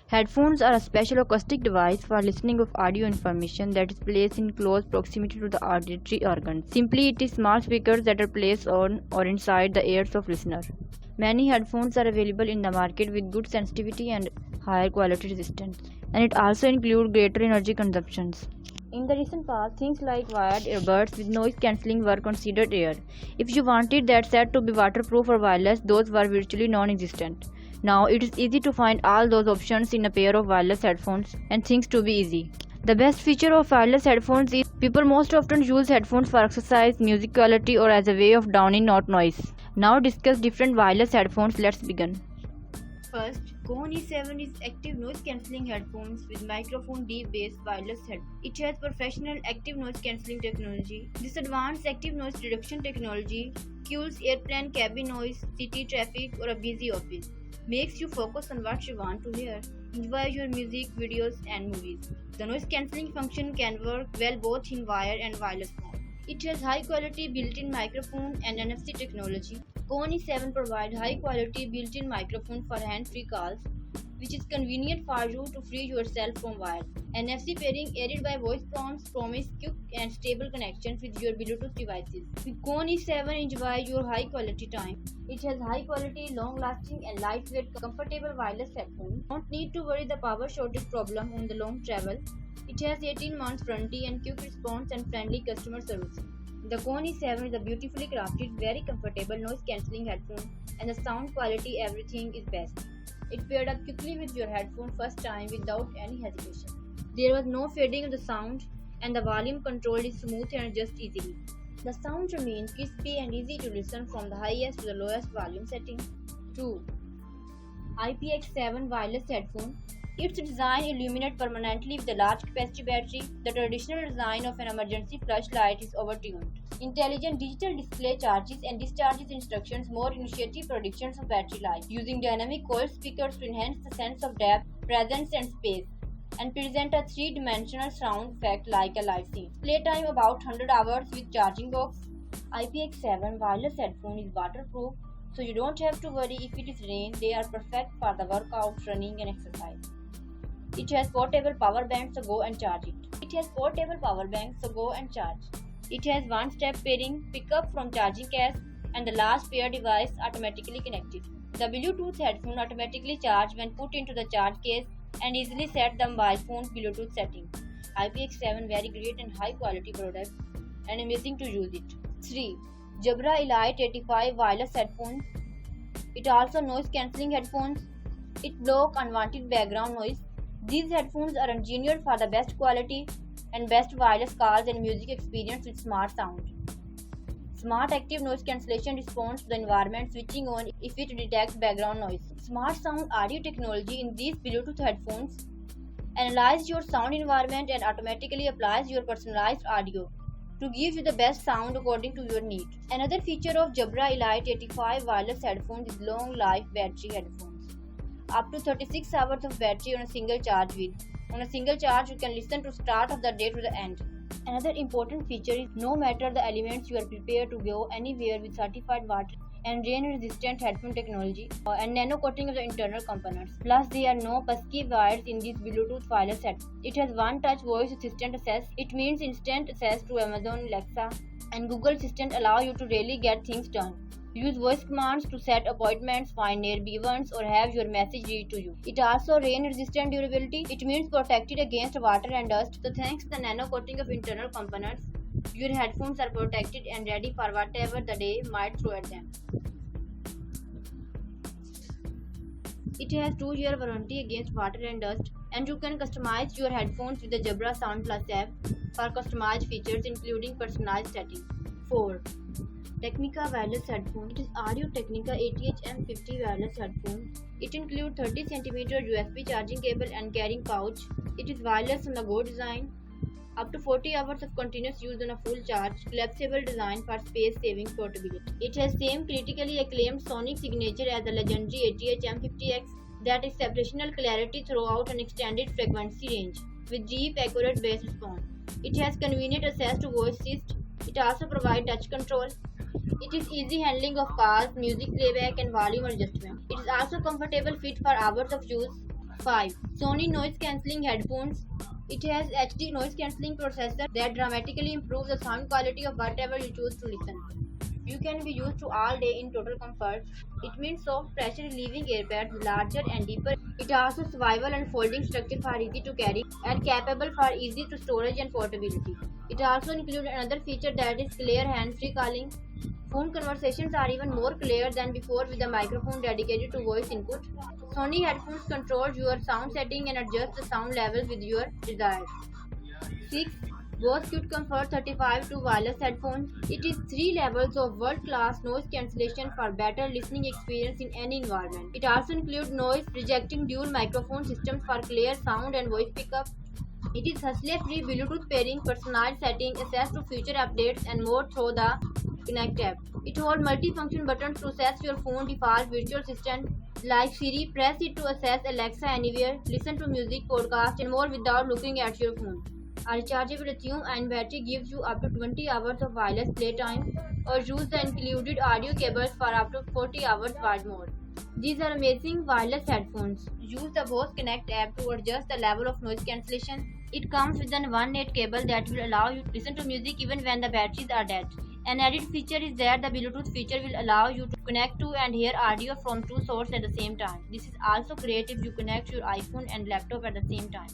Headphones are a special acoustic device for listening of audio information that is placed in close proximity to the auditory organs. Simply, it is small speakers that are placed on or inside the ears of listener. Many headphones are available in the market with good sensitivity and higher quality resistance, and it also includes greater energy consumptions. In the recent past, things like wired earbuds with noise cancelling were considered rare. If you wanted that set to be waterproof or wireless, those were virtually non-existent. Now it is easy to find all those options in a pair of wireless headphones, and things to be easy. The best feature of wireless headphones is people most often use headphones for exercise, music quality, or as a way of drowning out noise. Now discuss different wireless headphones. Let's begin. First, Kone E7 is active noise cancelling headphones with microphone deep bass wireless head. It has professional active noise cancelling technology. This advanced active noise reduction technology cools airplane cabin noise, city traffic, or a busy office. Makes you focus on what you want to hear. Enjoy your music, videos, and movies. The noise cancelling function can work well both in wire and wireless form. It has high quality built-in microphone and NFC technology. Kone E7 provides high quality built-in microphone for hands-free calls, which is convenient for you to free yourself from wires. NFC pairing aided by voice prompts promise quick and stable connections with your Bluetooth devices. With Kone E7, enjoy your high quality time. It has high quality, long lasting and lightweight comfortable wireless headphones. Don't need to worry the power shortage problem on the long travel. It has 18 months warranty and quick response and friendly customer service. The Kone E7 is a beautifully crafted, very comfortable noise cancelling headphone, and the sound quality everything is best. It paired up quickly with your headphone first time without any hesitation. There was no fading of the sound, and the volume control is smooth and adjusts easily. The sound remains crispy and easy to listen from the highest to the lowest volume setting. 2. IPX7 wireless headphone. Its design illuminates permanently with a large capacity battery. The traditional design of an emergency flashlight is overtuned. Intelligent digital display charges and discharges instructions, more initiative predictions of battery life, using dynamic coil speakers to enhance the sense of depth, presence, and space, and present a three-dimensional sound effect like a live scene. Playtime about 100 hours with charging box. IPX7 wireless headphone is waterproof, so you don't have to worry if it is rain. They are perfect for the workout, running, and exercise. It has portable power bank, so go and charge it. It has one-step pairing, pick up from charging case, and the last pair device automatically connected. The Bluetooth headphone automatically charge when put into the charge case and easily set the mobile phone's Bluetooth setting. IPX7 very great and high quality product and amazing to use it. 3. Jabra Elite 85 wireless headphones. It also noise cancelling headphones. It block unwanted background noise. These headphones are engineered for the best quality and best wireless calls and music experience with smart sound. Smart active noise cancellation responds to the environment, switching on if it detects background noise. Smart sound audio technology in these Bluetooth headphones analyzes your sound environment and automatically applies your personalized audio to give you the best sound according to your need. Another feature of Jabra Elite 85 wireless headphones is long life battery headphones. Up to 36 hours of battery on a single charge with. On a single charge, you can listen to start of the day to the end. Another important feature is no matter the elements, you are prepared to go anywhere with certified water and rain-resistant headphone technology and nano coating of the internal components. Plus, there are no pesky wires in this Bluetooth wireless headphone. It has one-touch voice assistant access. It means instant access to Amazon Alexa and Google Assistant allow you to really get things done. Use voice commands to set appointments, find nearby events, or have your message read to you. It also rain-resistant durability. It means protected against water and dust. So thanks to the nano coating of internal components, your headphones are protected and ready for whatever the day might throw at them. It has 2-year warranty against water and dust, and you can customize your headphones with the Jabra Sound Plus app for customized features including personalized settings. 4. Technica wireless headphone. It is Audio Technica ATH-M50 wireless headphone. It includes 30 cm USB charging cable and carrying pouch. It is wireless on the go design. Up to 40 hours of continuous use on a full charge. Collapsible design for space-saving portability. It has same critically acclaimed sonic signature as the legendary ATH-M50X that is exceptional clarity throughout an extended frequency range with deep, accurate bass response. It has convenient access to voice assist. It also provides touch control. It is easy handling of calls, music playback and volume adjustment. It is also comfortable fit for hours of use. 5. Sony noise cancelling headphones. It has HD noise cancelling processor that dramatically improves the sound quality of whatever you choose to listen. You can be used to all day in total comfort. It means soft pressure relieving earpads, larger and deeper. It also swivel and folding structure for easy to carry and capable for easy to storage and portability. It also includes another feature that is clear hands-free calling. Phone conversations are even more clear than before with a microphone dedicated to voice input. Sony headphones controls your sound setting and adjusts the sound levels with your desires. 6. Bose Quiet Comfort 35 wireless headphones. It is 3 levels of world-class noise cancellation for better listening experience in any environment. It also includes noise rejecting dual microphone systems for clear sound and voice pickup. It is hassle-free Bluetooth pairing, personalized setting, access to future updates, and more through the Connect app. It holds multi-function buttons to access your phone default virtual assistant like Siri. Press it to access Alexa Anywhere, listen to music, podcast, and more without looking at your phone. A rechargeable lithium-ion battery gives you up to 20 hours of wireless playtime, or use the included audio cables for up to 40 hours wide mode. These are amazing wireless headphones. Use the Bose Connect app to adjust the level of noise cancellation. It comes with an 1.8 cable that will allow you to listen to music even when the batteries are dead. An added feature is that the Bluetooth feature will allow you to connect to and hear audio from two sources at the same time. This is also great if you connect your iPhone and laptop at the same time.